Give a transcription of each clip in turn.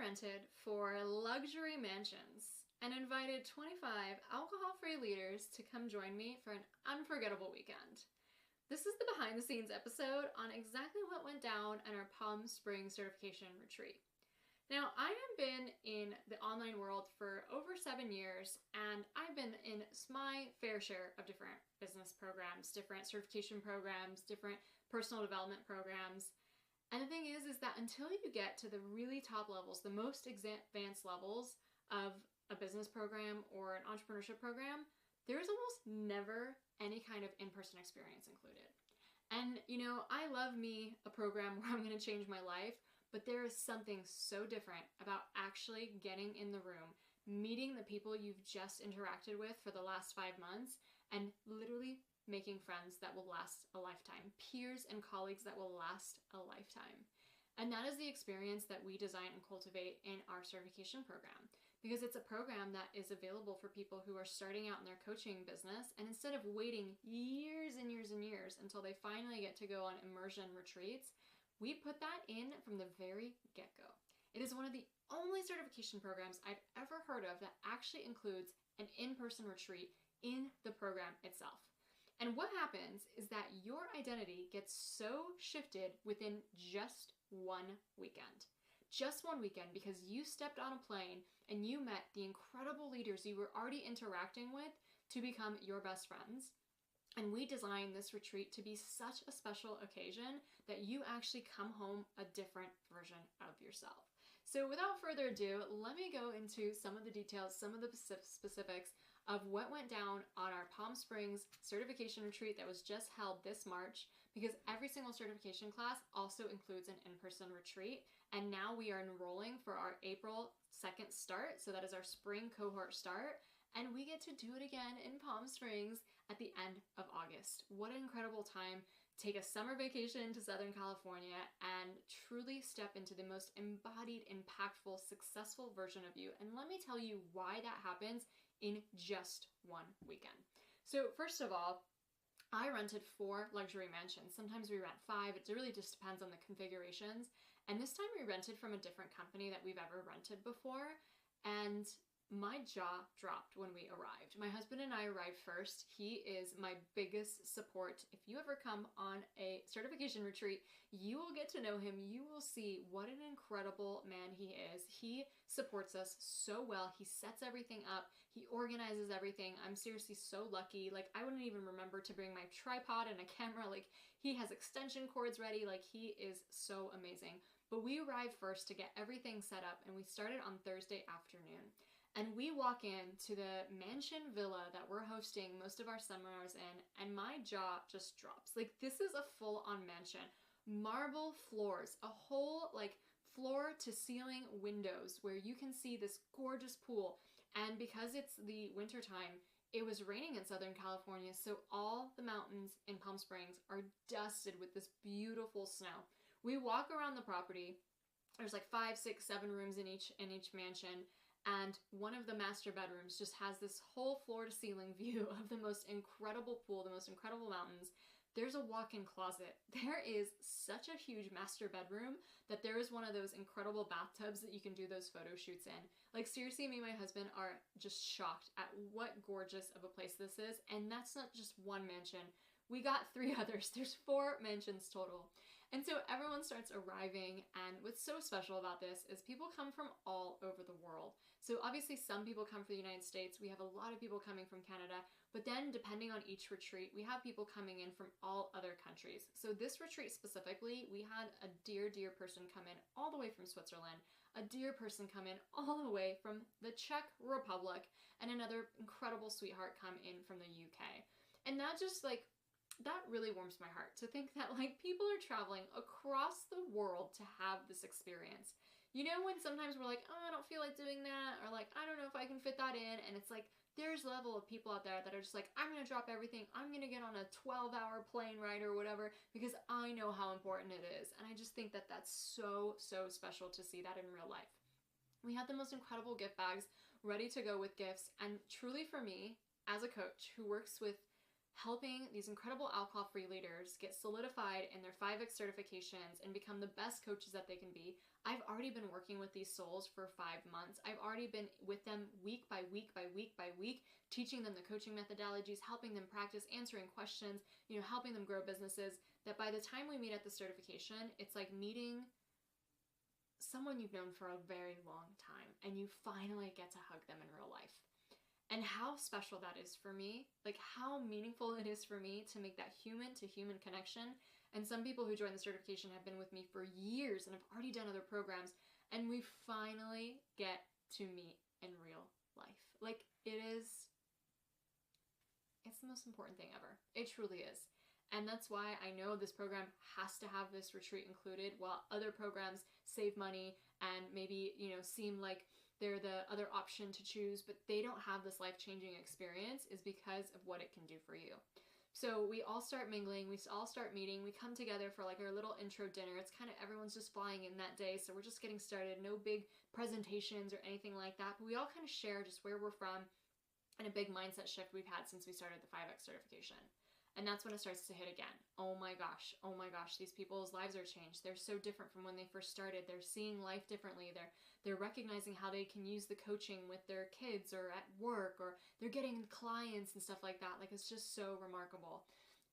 rented 4 luxury mansions and invited 25 alcohol-free leaders to come join me for an unforgettable weekend. This is the behind the scenes episode on exactly what went down at our Palm Springs certification retreat. Now, I have been in the online world for over 7 years, and I've been in my fair share of different business programs, different certification programs, different personal development programs. And the thing is that until you get to the really top levels, the most advanced levels of a business program or an entrepreneurship program, there's almost never any kind of in-person experience included. And I love me a program where I'm going to change my life, but there is something so different about actually getting in the room, meeting the people you've just interacted with for the last 5 months, and literally making friends that will last a lifetime, peers and colleagues that will last a lifetime. And that is the experience that we design and cultivate in our certification program, because it's a program that is available for people who are starting out in their coaching business, and instead of waiting years and years and years until they finally get to go on immersion retreats, we put that in from the very get-go. It is one of the only certification programs I've ever heard of that actually includes an in-person retreat in the program itself. And what happens is that your identity gets so shifted within just one weekend. Just one weekend, because you stepped on a plane and you met the incredible leaders you were already interacting with to become your best friends. And we designed this retreat to be such a special occasion that you actually come home a different version of yourself. So without further ado, let me go into some of the details, some of the specifics of what went down on our Palm Springs certification retreat that was just held this March, because every single certification class also includes an in-person retreat. And now we are enrolling for our April 2nd start. So that is our spring cohort start. And we get to do it again in Palm Springs at the end of August. What an incredible time. Take a summer vacation to Southern California and truly step into the most embodied, impactful, successful version of you. And let me tell you why that happens in just one weekend. So first of all, I rented 4 luxury mansions. Sometimes we rent 5. It really just depends on the configurations. And this time we rented from a different company that we've ever rented before. And my jaw dropped when we arrived. My husband and I arrived first. He is my biggest support. If you ever come on a certification retreat, you will get to know him. You will see what an incredible man he is. He supports us so well. He sets everything up. He organizes everything. I'm seriously so lucky. Like, I wouldn't even remember to bring my tripod and a camera. Like, he has extension cords ready. Like, he is so amazing. But we arrived first to get everything set up, and we started on Thursday afternoon. And we walk into the mansion villa that we're hosting most of our seminars in, and my jaw just drops. Like, this is a full-on mansion. Marble floors, a whole, floor to ceiling windows where you can see this gorgeous pool. And because it's the winter time, it was raining in Southern California, so all the mountains in Palm Springs are dusted with this beautiful snow. We walk around the property. There's 5, 6, 7 rooms in each mansion. And one of the master bedrooms just has this whole floor-to-ceiling view of the most incredible pool, the most incredible mountains. There's a walk-in closet. There is such a huge master bedroom that there is one of those incredible bathtubs that you can do those photo shoots in. Like, seriously, me and my husband are just shocked at what gorgeous of a place this is. And that's not just one mansion. We got 3 others. There's 4 mansions total. And so everyone starts arriving, and what's so special about this is people come from all over the world. So obviously some people come from the United States. We have a lot of people coming from Canada, but then depending on each retreat, we have people coming in from all other countries. So this retreat specifically, we had a dear person come in all the way from Switzerland, a dear person come in all the way from the Czech Republic, and another incredible sweetheart come in from the UK. And that just that really warms my heart to think that people are traveling across the world to have this experience. You know, when sometimes we're like, oh, I don't feel like doing that, or I don't know if I can fit that in, and it's there's a level of people out there that are just I'm gonna drop everything, I'm gonna get on a 12-hour plane ride or whatever, because I know how important it is. And I just think that that's so special to see that in real life. We had the most incredible gift bags ready to go with gifts, and truly for me, as a coach who works with helping these incredible alcohol-free leaders get solidified in their 5X certifications and become the best coaches that they can be. I've already been working with these souls for 5 months. I've already been with them week by week by week by week, teaching them the coaching methodologies, helping them practice, answering questions, helping them grow businesses, that by the time we meet at the certification, it's like meeting someone you've known for a very long time and you finally get to hug them in real life. And how special that is for me, like how meaningful it is for me to make that human-to-human connection. And some people who join the certification have been with me for years and have already done other programs, and we finally get to meet in real life. Like it's the most important thing ever. It truly is. And that's why I know this program has to have this retreat included, while other programs save money and maybe, seem like they're the other option to choose, but they don't have this life-changing experience, is because of what it can do for you. So we all start mingling, we all start meeting, we come together for like our little intro dinner. It's kind of everyone's just flying in that day, so we're just getting started. No big presentations or anything like that, but we all kind of share just where we're from and a big mindset shift we've had since we started the 5X certification. And that's when it starts to hit again. Oh my gosh, these people's lives are changed. They're so different from when they first started. They're seeing life differently. They're recognizing how they can use the coaching with their kids or at work, or they're getting clients and stuff like that. Like, it's just so remarkable.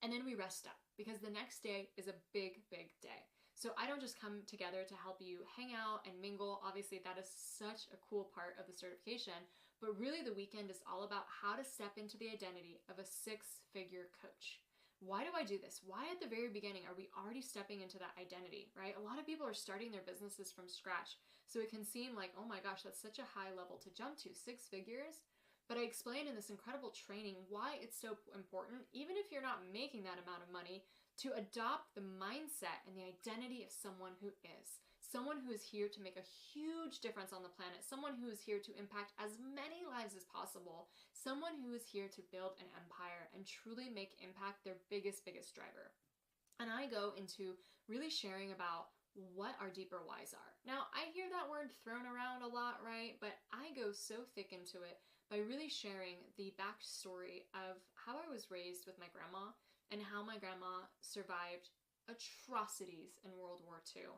And then we rest up, because the next day is a big, big day. So I don't just come together to help you hang out and mingle. Obviously, that is such a cool part of the certification. But really, the weekend is all about how to step into the identity of a 6-figure coach. Why do I do this? Why at the very beginning are we already stepping into that identity, right? A lot of people are starting their businesses from scratch. So it can seem like, oh my gosh, that's such a high level to jump to, 6 figures. But I explain in this incredible training why it's so important, even if you're not making that amount of money, to adopt the mindset and the identity of someone who is. Someone who is here to make a huge difference on the planet. Someone who is here to impact as many lives as possible. Someone who is here to build an empire and truly make impact their biggest driver. And I go into really sharing about what our deeper whys are. Now, I hear that word thrown around a lot, right? But I go so thick into it by really sharing the backstory of how I was raised with my grandma and how my grandma survived atrocities in World War II.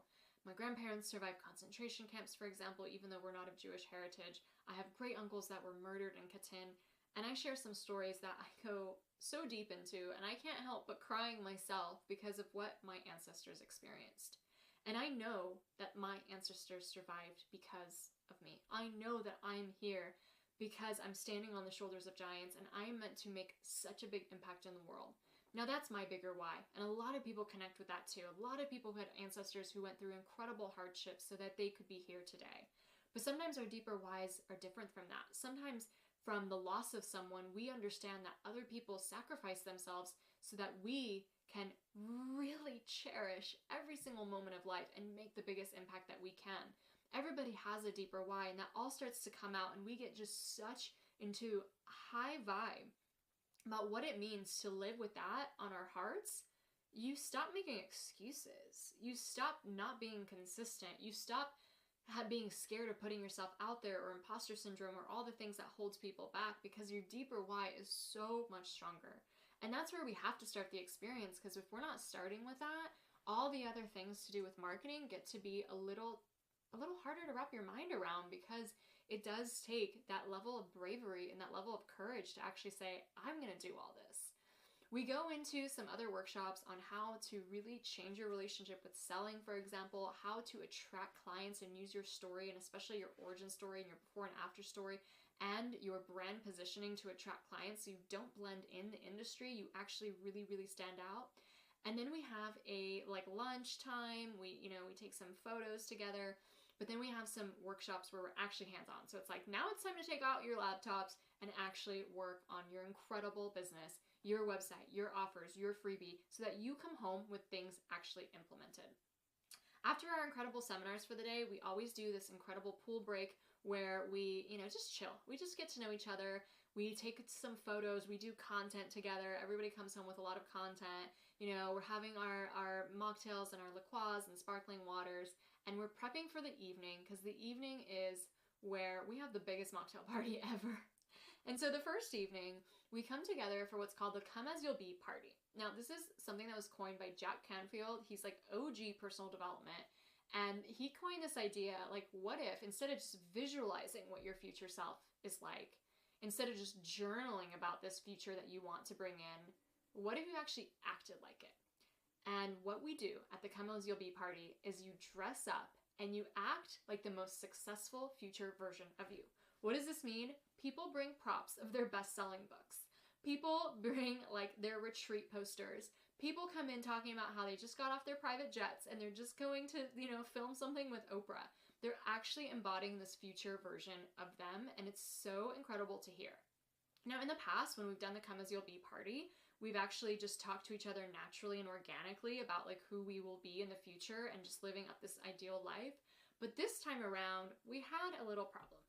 My grandparents survived concentration camps, for example, even though we're not of Jewish heritage. I have great uncles that were murdered in Katyn, and I share some stories that I go so deep into, and I can't help but crying myself because of what my ancestors experienced. And I know that my ancestors survived because of me. I know that I'm here because I'm standing on the shoulders of giants, and I am meant to make such a big impact in the world. Now that's my bigger why, and a lot of people connect with that too. A lot of people who had ancestors who went through incredible hardships so that they could be here today. But sometimes our deeper whys are different from that. Sometimes from the loss of someone, we understand that other people sacrifice themselves so that we can really cherish every single moment of life and make the biggest impact that we can. Everybody has a deeper why, and that all starts to come out, and we get just such into a high vibe about what it means to live with that on our hearts. You stop making excuses. You stop not being consistent. You stop being scared of putting yourself out there, or imposter syndrome, or all the things that holds people back, because your deeper why is so much stronger. And that's where we have to start the experience, because if we're not starting with that, all the other things to do with marketing get to be a little harder to wrap your mind around, because it does take that level of bravery and that level of courage to actually say, I'm going to do all this. We go into some other workshops on how to really change your relationship with selling, for example, how to attract clients and use your story, and especially your origin story and your before and after story, and your brand positioning to attract clients so you don't blend in the industry. You actually really, really stand out. And then we have a lunch time. We take some photos together. But then we have some workshops where we're actually hands-on. So it's like, now it's time to take out your laptops and actually work on your incredible business, your website, your offers, your freebie, so that you come home with things actually implemented. After our incredible seminars for the day, we always do this incredible pool break where we, just chill. We just get to know each other. We take some photos. We do content together. Everybody comes home with a lot of content. We're having our mocktails and our liqueurs and sparkling waters, and we're prepping for the evening, because the evening is where we have the biggest mocktail party ever. And so the first evening, we come together for what's called the Come As You'll Be party. Now, this is something that was coined by Jack Canfield. He's like OG personal development. And he coined this idea, like, what if, instead of just visualizing what your future self is like, instead of just journaling about this future that you want to bring in, what if you actually acted like it? And what we do at the Come As You'll Be party is you dress up and you act like the most successful future version of you. What does this mean? People bring props of their best-selling books. People bring like their retreat posters. People come in talking about how they just got off their private jets and they're just going to, film something with Oprah. They're actually embodying this future version of them, and it's so incredible to hear. Now, in the past, when we've done the Come As You'll Be party, we've actually just talked to each other naturally and organically about like who we will be in the future and just living up this ideal life. But this time around, we had a little problem.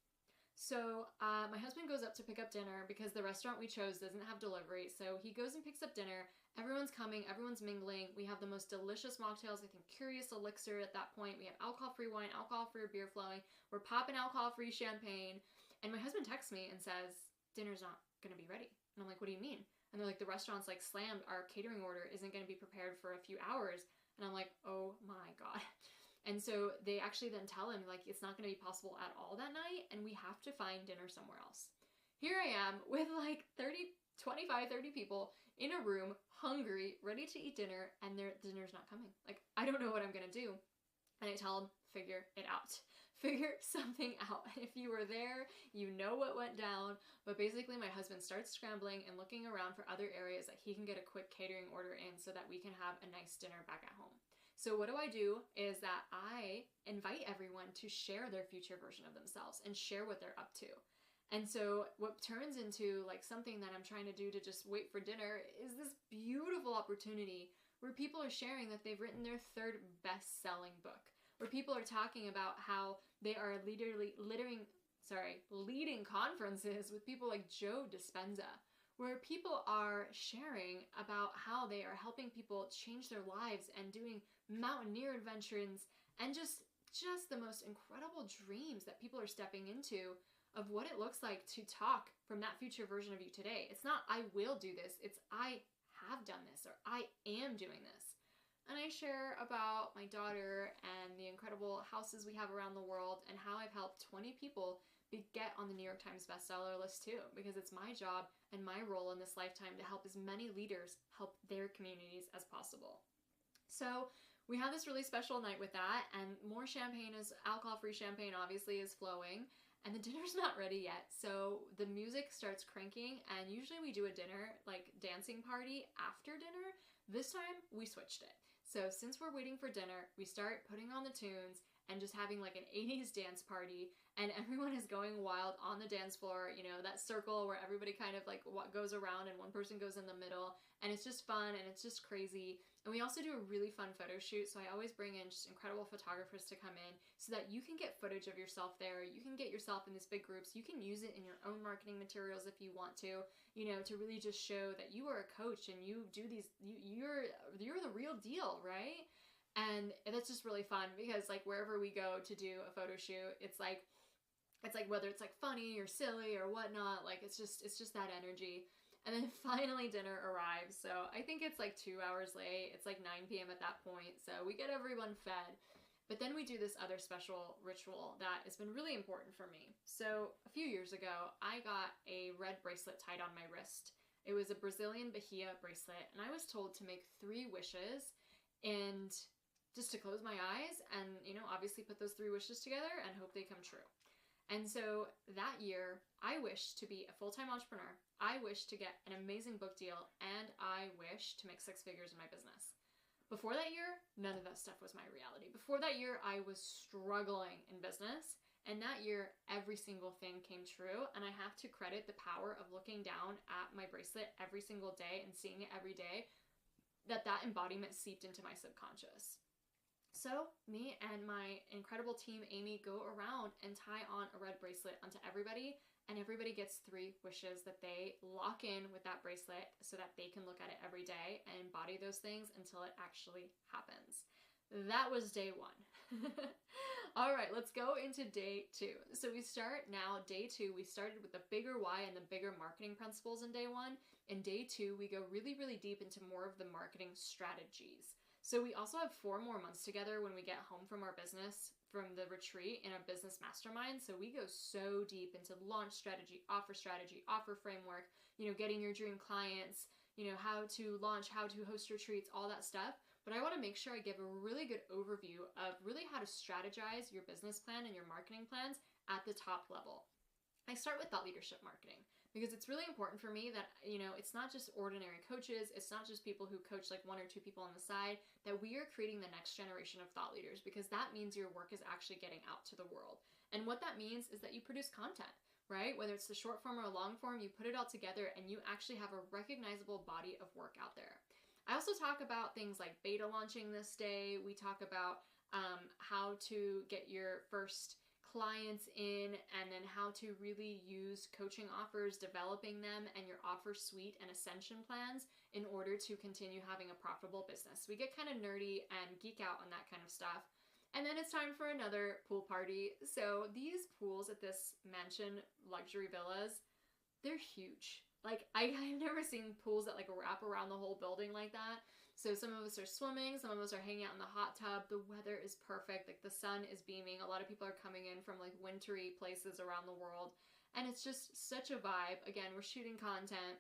So my husband goes up to pick up dinner because the restaurant we chose doesn't have delivery. So he goes and picks up dinner. Everyone's coming. Everyone's mingling. We have the most delicious mocktails. I think Curious Elixir at that point. We have alcohol-free wine, alcohol-free beer flowing. We're popping alcohol-free champagne. And my husband texts me and says, dinner's not going to be ready. And I'm like, what do you mean? And they're like, the restaurant's like slammed. Our catering order isn't going to be prepared for a few hours. And I'm like, oh my God. And so they actually then tell him, like, it's not going to be possible at all that night, and we have to find dinner somewhere else. Here I am with like 25, 30 people in a room, hungry, ready to eat dinner, and their dinner's not coming. Like, I don't know what I'm going to do. And I tell them, figure it out. Figure something out. If you were there, you know what went down. But basically, my husband starts scrambling and looking around for other areas that he can get a quick catering order in so that we can have a nice dinner back at home. So what do I do is that I invite everyone to share their future version of themselves and share what they're up to. And so what turns into like something that I'm trying to do to just wait for dinner is this beautiful opportunity where people are sharing that they've written their third best-selling book, where people are talking about how they are leading conferences with people like Joe Dispenza, where people are sharing about how they are helping people change their lives and doing mountaineer adventures and just the most incredible dreams that people are stepping into of what it looks like to talk from that future version of you today. It's not I will do this, it's I have done this or I am doing this. And I share about my daughter and the incredible houses we have around the world and how I've helped 20 people get on the New York Times bestseller list too, because it's my job and my role in this lifetime to help as many leaders help their communities as possible. So we have this really special night with that, and more champagne alcohol-free champagne obviously is flowing, and the dinner's not ready yet. So the music starts cranking, and usually we do a dinner, like dancing party after dinner. This time we switched it. So since we're waiting for dinner, we start putting on the tunes and just having like an 80s dance party, and everyone is going wild on the dance floor, that circle where everybody kind of like what goes around and one person goes in the middle, and it's just fun and it's just crazy. And we also do a really fun photo shoot, so I always bring in just incredible photographers to come in so that you can get footage of yourself there, you can get yourself in these big groups, you can use it in your own marketing materials if you want to really just show that you are a coach and you do these, you're the real deal, right? And that's just really fun because like wherever we go to do a photo shoot, it's like whether it's like funny or silly or whatnot, like it's just that energy. And then finally dinner arrives. So I think it's like 2 hours late. It's like 9 p.m. at that point. So we get everyone fed. But then we do this other special ritual that has been really important for me. So a few years ago, I got a red bracelet tied on my wrist. It was a Brazilian Bahia bracelet. And I was told to make 3 wishes and just to close my eyes and, obviously put those 3 wishes together and hope they come true. And so that year, I wished to be a full-time entrepreneur. I wished to get an amazing book deal, and I wished to make 6 figures in my business. Before that year, none of that stuff was my reality. Before that year, I was struggling in business, and that year, every single thing came true, and I have to credit the power of looking down at my bracelet every single day and seeing it every day, that embodiment seeped into my subconscious. So me and my incredible team, Amy, go around and tie on a red bracelet onto everybody, and everybody gets 3 wishes that they lock in with that bracelet so that they can look at it every day and embody those things until it actually happens. That was day 1. All right, let's go into day 2. So we start now, day 2, we started with the bigger why and the bigger marketing principles in day 1. In day 2, we go really, really deep into more of the marketing strategies. So we also have 4 more months together when we get home from our business, from the retreat in a business mastermind. So we go so deep into launch strategy, offer framework, getting your dream clients, how to launch, how to host retreats, all that stuff. But I want to make sure I give a really good overview of really how to strategize your business plan and your marketing plans at the top level. I start with thought leadership marketing because it's really important for me that, it's not just ordinary coaches, it's not just people who coach like 1 or 2 people on the side, that we are creating the next generation of thought leaders, because that means your work is actually getting out to the world. And what that means is that you produce content, right? Whether it's the short form or long form, you put it all together and you actually have a recognizable body of work out there. I also talk about things like beta launching this day. We talk about how to get your first clients in, and then how to really use coaching offers, developing them, and your offer suite and ascension plans in order to continue having a profitable business. We get kind of nerdy and geek out on that kind of stuff. And then it's time for another pool party. So these pools at this mansion luxury villas, they're huge. Like, I've never seen pools that like wrap around the whole building like that. So some of us are swimming, some of us are hanging out in the hot tub. The weather is perfect. Like, the sun is beaming. A lot of people are coming in from like wintry places around the world. And it's just such a vibe. Again, we're shooting content.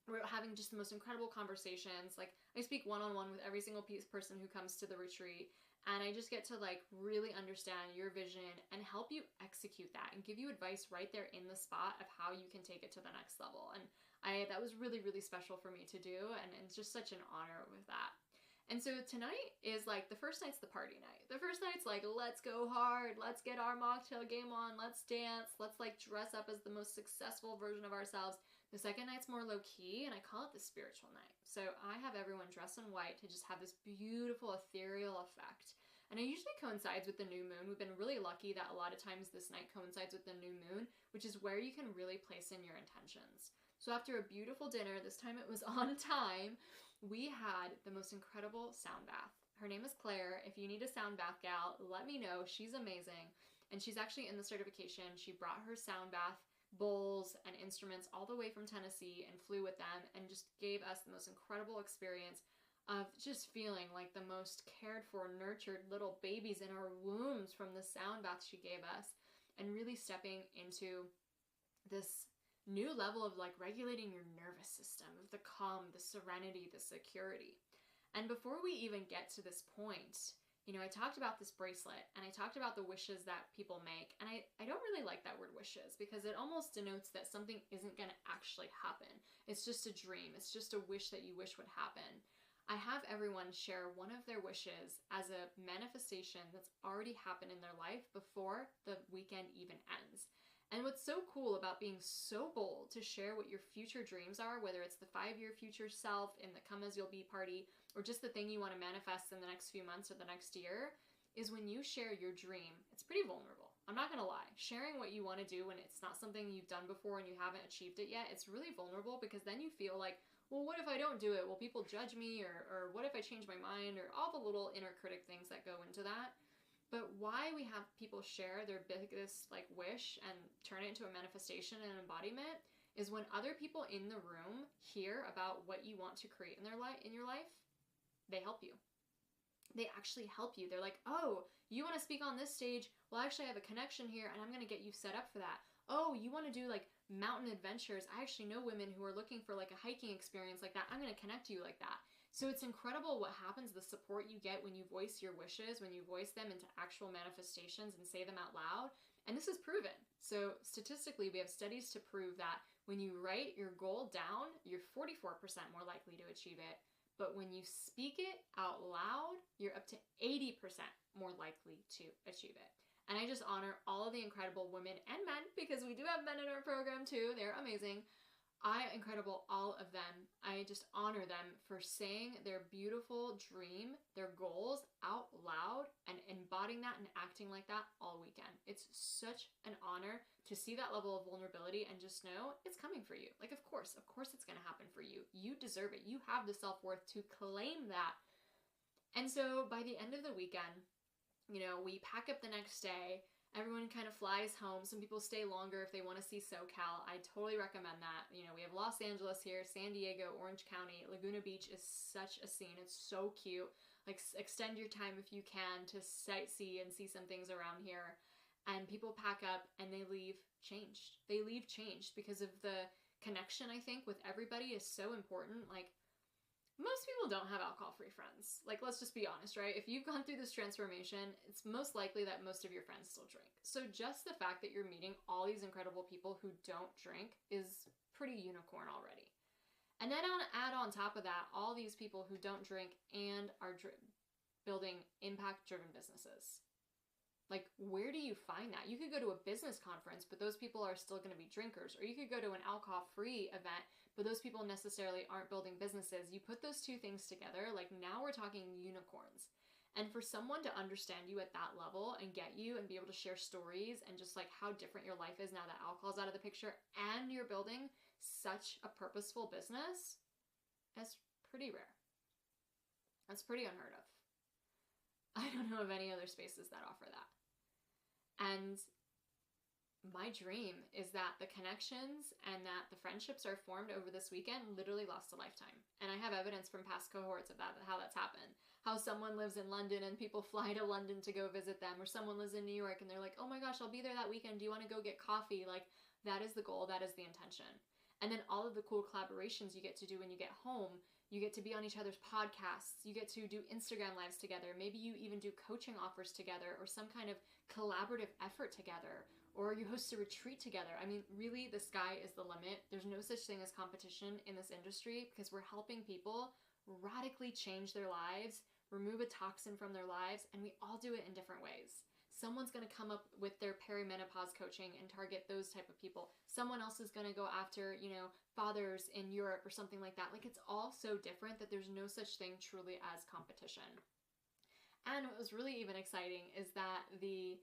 We're having just the most incredible conversations. Like, I speak one-on-one with every single person who comes to the retreat. And I just get to like really understand your vision and help you execute that and give you advice right there in the spot of how you can take it to the next level. And that was really, really special for me to do. And it's just such an honor with that. And so tonight is like, the first night's the party night. The first night's like, let's go hard. Let's get our mocktail game on. Let's dance. Let's like dress up as the most successful version of ourselves. The second night's more low key, and I call it the spiritual night. So I have everyone dress in white to just have this beautiful ethereal effect. And it usually coincides with the new moon. We've been really lucky that a lot of times this night coincides with the new moon, which is where you can really place in your intentions. So after a beautiful dinner, this time it was on time, we had the most incredible sound bath. Her name is Claire. If you need a sound bath gal, let me know. She's amazing. And she's actually in the certification. She brought her sound bath bowls and instruments all the way from Tennessee and flew with them and just gave us the most incredible experience of just feeling like the most cared for, nurtured little babies in our wombs from the sound bath she gave us, and really stepping into this new level of like regulating your nervous system, of the calm, the serenity, the security. And before we even get to this point, I talked about this bracelet and I talked about the wishes that people make. And I don't really like that word wishes, because it almost denotes that something isn't going to actually happen. It's just a dream. It's just a wish that you wish would happen. I have everyone share one of their wishes as a manifestation that's already happened in their life before the weekend even ends. And what's so cool about being so bold to share what your future dreams are, whether it's the 5-year future self in the Come As You'll Be party, or just the thing you want to manifest in the next few months or the next year, is when you share your dream, it's pretty vulnerable. I'm not going to lie. Sharing what you want to do when it's not something you've done before and you haven't achieved it yet, it's really vulnerable, because then you feel like, well, what if I don't do it? Will people judge me? Or what if I change my mind? Or all the little inner critic things that go into that. But why we have people share their biggest like wish and turn it into a manifestation and embodiment is when other people in the room hear about what you want to create in your life, they help you. They actually help you. They're like, oh, you want to speak on this stage? Well, actually I have a connection here and I'm going to get you set up for that. Oh, you want to do like mountain adventures? I actually know women who are looking for like a hiking experience like that. I'm going to connect you like that. So it's incredible what happens, the support you get when you voice your wishes, when you voice them into actual manifestations and say them out loud. And this is proven. So statistically, we have studies to prove that when you write your goal down, you're 44% more likely to achieve it. But when you speak it out loud, you're up to 80% more likely to achieve it. And I just honor all of the incredible women and men, because we do have men in our program too. They're amazing. Incredible, all of them. I just honor them for saying their beautiful dream, their goals out loud, and embodying that and acting like that all weekend. It's such an honor to see that level of vulnerability and just know it's coming for you. Like, of course it's going to happen for you. You deserve it. You have the self-worth to claim that. And so by the end of the weekend, We pack up the next day. Everyone kind of flies home. Some people stay longer if they want to see SoCal. I totally recommend that. We have Los Angeles here, San Diego, Orange County. Laguna Beach is such a scene. It's so cute. Like, extend your time if you can to sightsee and see some things around here. And people pack up and they leave changed. They leave changed because of the connection, I think, with everybody is so important. Like, most people don't have alcohol-free friends. Like, let's just be honest, right? If you've gone through this transformation, it's most likely that most of your friends still drink. So just the fact that you're meeting all these incredible people who don't drink is pretty unicorn already. And then add on top of that, all these people who don't drink and are building impact-driven businesses. Like, where do you find that? You could go to a business conference, but those people are still going to be drinkers. Or you could go to an alcohol-free event, but those people necessarily aren't building businesses. You put those two things together, like, now we're talking unicorns. And for someone to understand you at that level and get you and be able to share stories and just like how different your life is now that alcohol's out of the picture and you're building such a purposeful business, that's pretty rare. That's pretty unheard of. I don't know of any other spaces that offer that. And my dream is that the connections and that the friendships are formed over this weekend literally last a lifetime. And I have evidence from past cohorts of that, how that's happened. How someone lives in London and people fly to London to go visit them, or someone lives in New York and they're like, oh my gosh, I'll be there that weekend. Do you want to go get coffee? Like, that is the goal. That is the intention. And then all of the cool collaborations you get to do when you get home. You get to be on each other's podcasts. You get to do Instagram lives together. Maybe you even do coaching offers together or some kind of collaborative effort together, or you host a retreat together. I mean, really, the sky is the limit. There's no such thing as competition in this industry because we're helping people radically change their lives, remove a toxin from their lives, and we all do it in different ways. Someone's going to come up with their perimenopause coaching and target those type of people. Someone else is going to go after, fathers in Europe or something like that. Like, it's all so different that there's no such thing truly as competition. And what was really even exciting is that the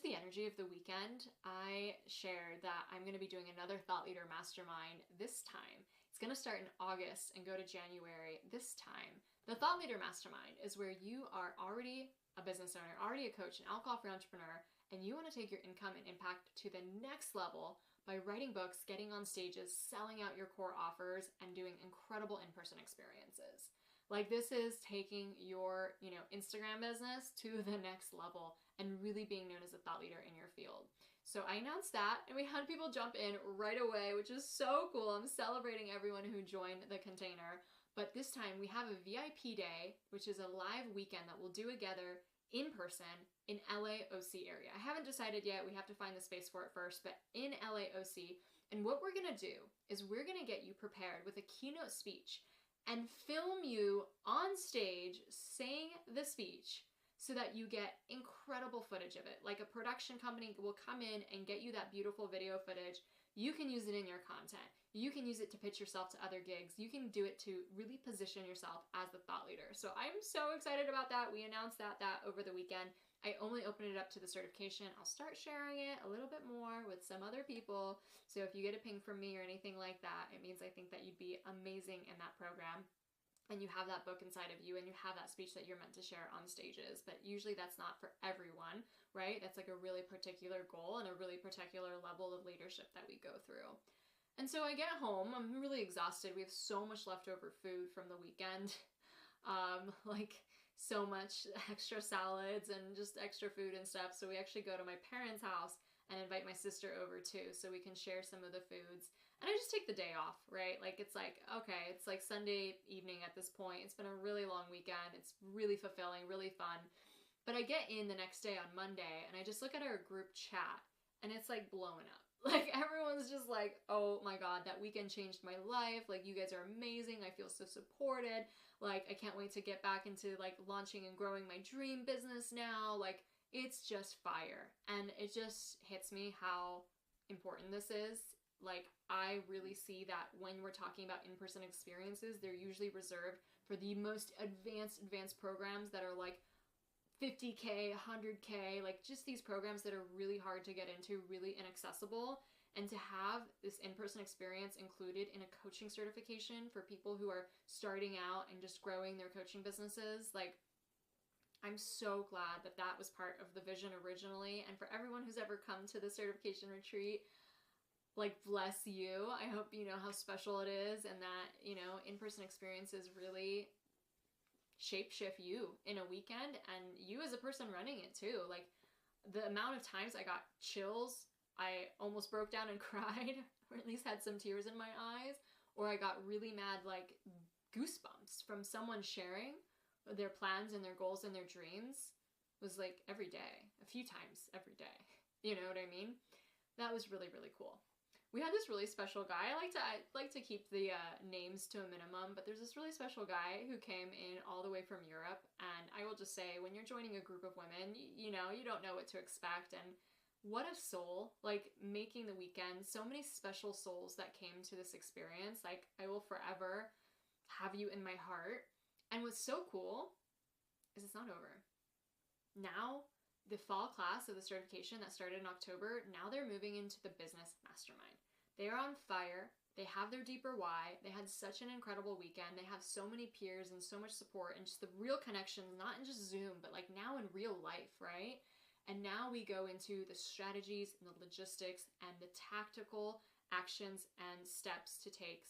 energy of the weekend, I shared that I'm going to be doing another Thought Leader Mastermind this time. It's going to start in August and go to January this time. The Thought Leader Mastermind is where you are already a business owner, already a coach, an alcohol-free entrepreneur, and you want to take your income and impact to the next level by writing books, getting on stages, selling out your core offers, and doing incredible in-person experiences. Like, this is taking your, Instagram business to the next level and really being known as a thought leader in your field. So I announced that, and we had people jump in right away, which is so cool. I'm celebrating everyone who joined the container. But this time we have a VIP day, which is a live weekend that we'll do together in person in LAOC area. I haven't decided yet. We have to find the space for it first, but in LAOC. And what we're going to do is we're going to get you prepared with a keynote speech and film you on stage saying the speech so that you get incredible footage of it. Like, a production company will come in and get you that beautiful video footage. You can use it in your content. You can use it to pitch yourself to other gigs. You can do it to really position yourself as the thought leader. So I'm so excited about that. We announced that over the weekend. I only opened it up to the certification. I'll start sharing it a little bit more with some other people. So if you get a ping from me or anything like that, it means I think that you'd be amazing in that program. And you have that book inside of you, and you have that speech that you're meant to share on stages. But usually that's not for everyone, right? That's like a really particular goal and a really particular level of leadership that we go through. And so I get home, I'm really exhausted. We have so much leftover food from the weekend. Like, so much extra salads and just extra food and stuff. So we actually go to my parents' house and invite my sister over too, so we can share some of the foods. And I just take the day off, right? Like, it's like, okay, it's like Sunday evening at this point. It's been a really long weekend. It's really fulfilling, really fun. But I get in the next day on Monday and I just look at our group chat and it's like blowing up. Like, everyone's just like, oh my God, that weekend changed my life. Like, you guys are amazing. I feel so supported. Like, I can't wait to get back into like launching and growing my dream business now. Like, it's just fire. And it just hits me how important this is. Like, I really see that when we're talking about in-person experiences, they're usually reserved for the most advanced programs that are like 50K, 100K, like just these programs that are really hard to get into, really inaccessible. And to have this in-person experience included in a coaching certification for people who are starting out and just growing their coaching businesses, like, I'm so glad that that was part of the vision originally. And for everyone who's ever come to the certification retreat, like, bless you. I hope you know how special it is, and that, you know, in-person experiences really shapeshift you in a weekend, and you as a person running it too. Like, the amount of times I got chills, I almost broke down and cried, or at least had some tears in my eyes, or I got really mad, like, goosebumps from someone sharing their plans and their goals and their dreams, was like every day, a few times every day. You know what I mean? That was really, really cool. We had this really special guy. I like to keep the names to a minimum, but there's this really special guy who came in all the way from Europe, and I will just say, when you're joining a group of women, you know, you don't know what to expect, and what a soul, like, making the weekend, so many special souls that came to this experience. Like, I will forever have you in my heart. And what's so cool is it's not over. Now, the fall class of the certification that started in October, now they're moving into the business mastermind. They are on fire. They have their deeper why. They had such an incredible weekend. They have so many peers and so much support and just the real connections, not in just Zoom, but like now in real life, right? And now we go into the strategies and the logistics and the tactical actions and steps to take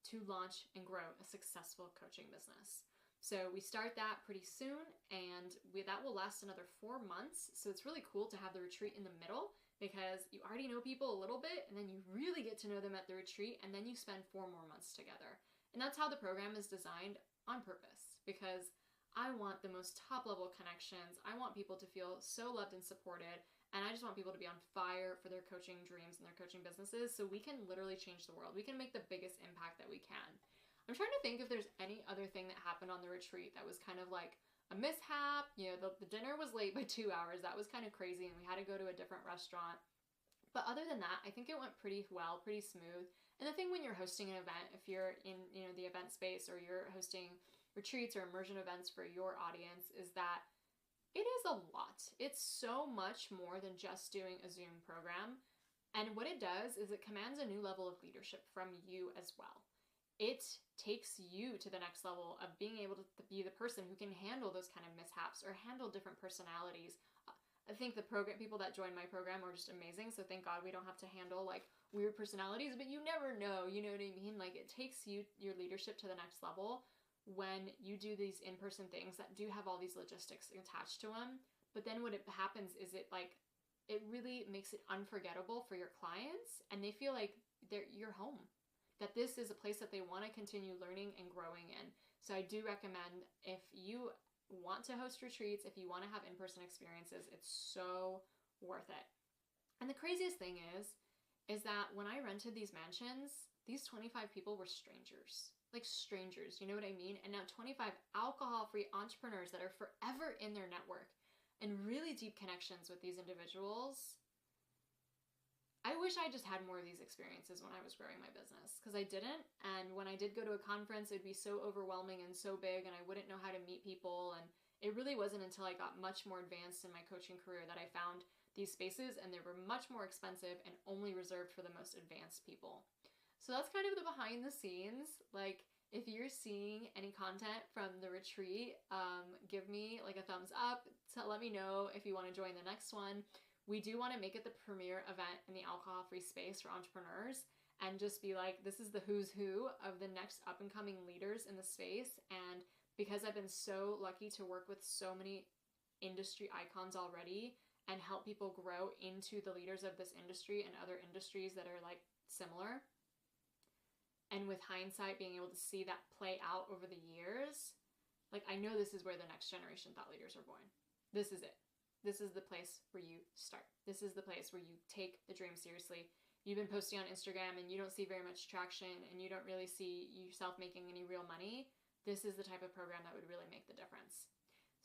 to launch and grow a successful coaching business. So we start that pretty soon, and that will last another 4 months. So it's really cool to have the retreat in the middle, because you already know people a little bit, and then you really get to know them at the retreat, and then you spend 4 more months together. And that's how the program is designed on purpose, because I want the most top-level connections. I want people to feel so loved and supported, and I just want people to be on fire for their coaching dreams and their coaching businesses, so we can literally change the world. We can make the biggest impact that we can. I'm trying to think if there's any other thing that happened on the retreat that was kind of like a mishap. You know, the dinner was late by 2 hours. That was kind of crazy, and we had to go to a different restaurant. But other than that, I think it went pretty well, pretty smooth. And the thing when you're hosting an event, if you're in, you know, the event space, or you're hosting retreats or immersion events for your audience, is that it is a lot. It's so much more than just doing a Zoom program. And what it does is it commands a new level of leadership from you as well. It takes you to the next level of being able to be the person who can handle those kind of mishaps or handle different personalities. I think the people that join my program are just amazing, so thank God we don't have to handle like weird personalities, but you never know, you know what I mean? Like, it takes your leadership to the next level when you do these in-person things that do have all these logistics attached to them. But then what happens is it really makes it unforgettable for your clients, and they feel like you're home. That this is a place that they want to continue learning and growing in. So I do recommend, if you want to host retreats, if you want to have in-person experiences, it's so worth it. And the craziest thing is that when I rented these mansions, these 25 people were strangers. Like, strangers, you know what I mean? And now 25 alcohol-free entrepreneurs that are forever in their network and really deep connections with these individuals. I wish I just had more of these experiences when I was growing my business, because I didn't. And when I did go to a conference, it'd be so overwhelming and so big, and I wouldn't know how to meet people. And it really wasn't until I got much more advanced in my coaching career that I found these spaces, and they were much more expensive and only reserved for the most advanced people. So that's kind of the behind the scenes. Like, if you're seeing any content from the retreat, give me like a thumbs up to let me know if you want to join the next one. We do want to make it the premier event in the alcohol-free space for entrepreneurs, and just be like, this is the who's who of the next up-and-coming leaders in the space. And because I've been so lucky to work with so many industry icons already and help people grow into the leaders of this industry and other industries that are like similar, and with hindsight being able to see that play out over the years, like, I know this is where the next generation thought leaders are born. This is it. This is the place where you start. This is the place where you take the dream seriously. You've been posting on Instagram and you don't see very much traction, and you don't really see yourself making any real money. This is the type of program that would really make the difference.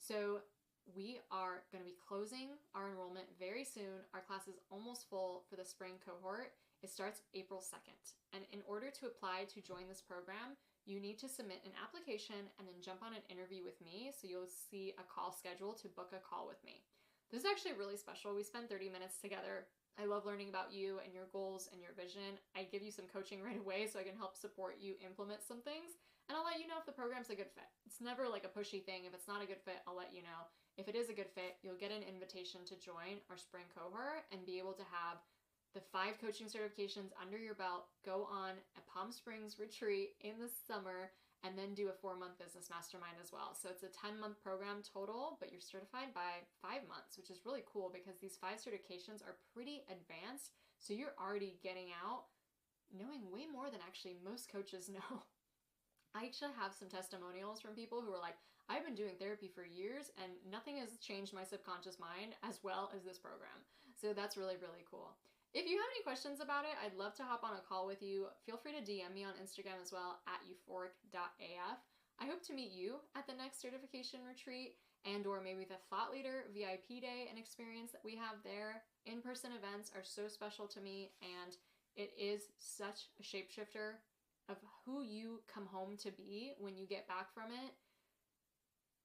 So we are going to be closing our enrollment very soon. Our class is almost full for the spring cohort. It starts April 2nd. And in order to apply to join this program, you need to submit an application and then jump on an interview with me. So you'll see a call schedule to book a call with me. This is actually really special. We spend 30 minutes together. I love learning about you and your goals and your vision. I give you some coaching right away so I can help support you implement some things. and I'll let you know if the program's a good fit. It's never like a pushy thing. If it's not a good fit, I'll let you know. If it is a good fit, you'll get an invitation to join our spring cohort and be able to have the 5 coaching certifications under your belt, go on a Palm Springs retreat in the summer, and then do a 4-month business mastermind as well. So it's a 10-month program total, but you're certified by 5 months, which is really cool because these 5 certifications are pretty advanced. So you're already getting out knowing way more than actually most coaches know. I actually have some testimonials from people who are like, I've been doing therapy for years and nothing has changed my subconscious mind as well as this program. So that's really, really cool. If you have any questions about it, I'd love to hop on a call with you. Feel free to DM me on Instagram as well at euphoric.af. I hope to meet you at the next certification retreat and or maybe the Thought Leader VIP Day and experience that we have there. In-person events are so special to me, and it is such a shapeshifter of who you come home to be when you get back from it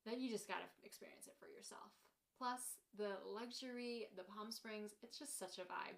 that you just gotta experience it for yourself. Plus, the luxury, the Palm Springs, it's just such a vibe.